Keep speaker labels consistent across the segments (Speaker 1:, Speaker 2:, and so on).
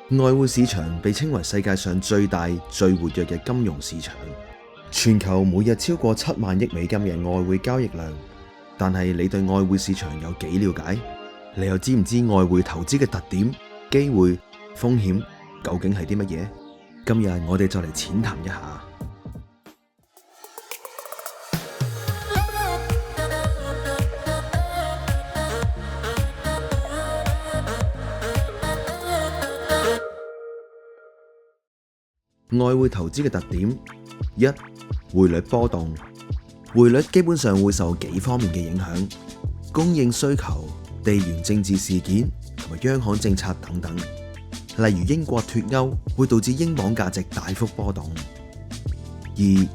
Speaker 1: 外匯市場被稱為世界上最大、最活躍嘅金融市場，全球每日超過7萬億美金嘅外匯交易量。但係你對外匯市場有幾了解？你又知唔知外匯投資嘅特點、機會、風險究竟係啲乜嘢？今日我哋就嚟淺談一下。外匯投資嘅特點：一、匯率波動。匯率基本上會受幾方面嘅影響，供應需求、地緣政治事件同埋央行政策等等。例如英國脫歐會導致英鎊價值大幅波動。二、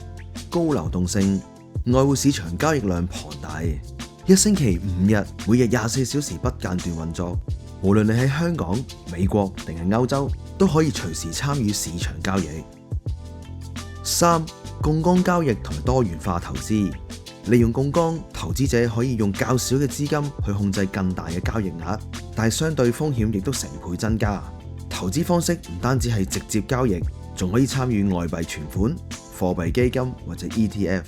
Speaker 1: 高流動性。外匯市場交易量龐大，一星期5日，每日24小時不間斷運作。無論你喺香港、美國定係歐洲，都可以隨時參與市場交易。三、槓桿交易同埋多元化投資。利用槓桿，投資者可以用較少嘅資金去控制更大嘅交易額，但係相對風險亦都成倍增加。投資方式唔單止係直接交易，仲可以參與外幣存款、貨幣基金或者 ETF。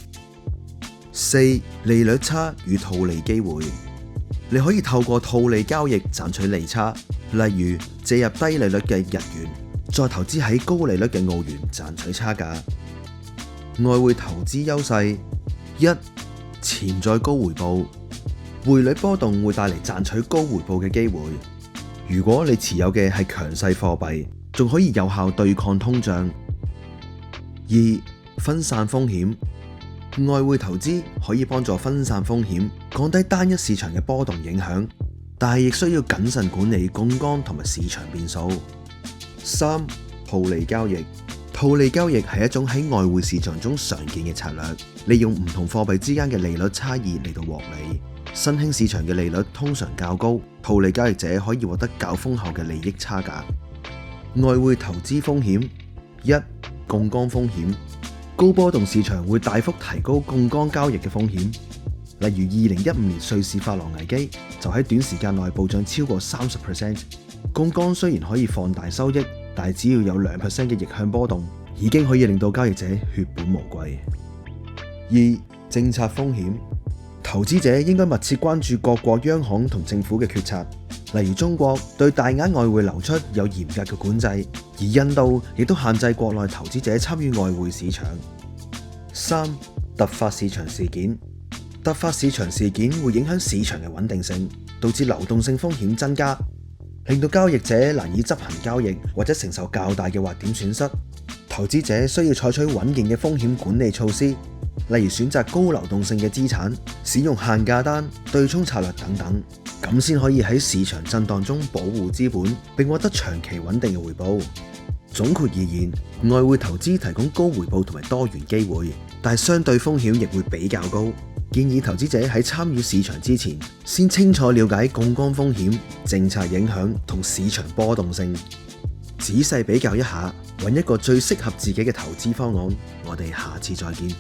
Speaker 1: 四、利率差與套利機會。你可以透過套利交易賺取利差，例如借入低利率嘅日元，再投資喺高利率嘅澳元賺取差價。外匯投資優勢：一、潛在高回報。匯率波動會帶嚟賺取高回報嘅機會。如果你持有嘅係強勢貨幣，仲可以有效對抗通脹。二、分散風險。外匯投資可以幫助分散風險，降低單一市場嘅波動影響，但係亦需要謹慎管理槓桿同埋市場變數。三、套利交易。套利交易係一種喺外匯市場中常見嘅策略，利用唔同貨幣之間嘅利率差異嚟到獲利。新興市場嘅利率通常較高，套利交易者可以獲得較豐厚嘅利益差價。外匯投資風險：一、槓桿風險。高波動市場會大幅提高槓桿交易嘅風險，例如2015年瑞士法郎危機就喺短時間內暴漲超過30%。槓桿雖然可以放大收益，但係只要有2% 嘅逆向波動，已經可以令到交易者血本無歸。二、政策風險。投資者應該密切關注各國央行同政府嘅決策，例如中國對大額外匯流出有嚴格嘅管制，而印度亦都限制國內投資者參與外匯市場。三、突發市場事件。突發市場事件會影響市場嘅穩定性，導致流動性風險增加，令到交易者難以執行交易或者承受較大嘅滑點損失。投資者需要採取穩健嘅風險管理措施，例如選擇高流動性嘅資產，使用限價單、對沖策略等等，咁先可以喺市場震盪中保護資本，並獲得長期穩定嘅回報。總括而言，外匯投資提供高回報同埋多元機會，但係相對風險亦會比較高。建議投資者喺參與市場之前，先清楚了解槓桿風險、政策影響同市場波動性，仔細比較一下，揾一個最適合自己嘅投資方案。我哋下次再見。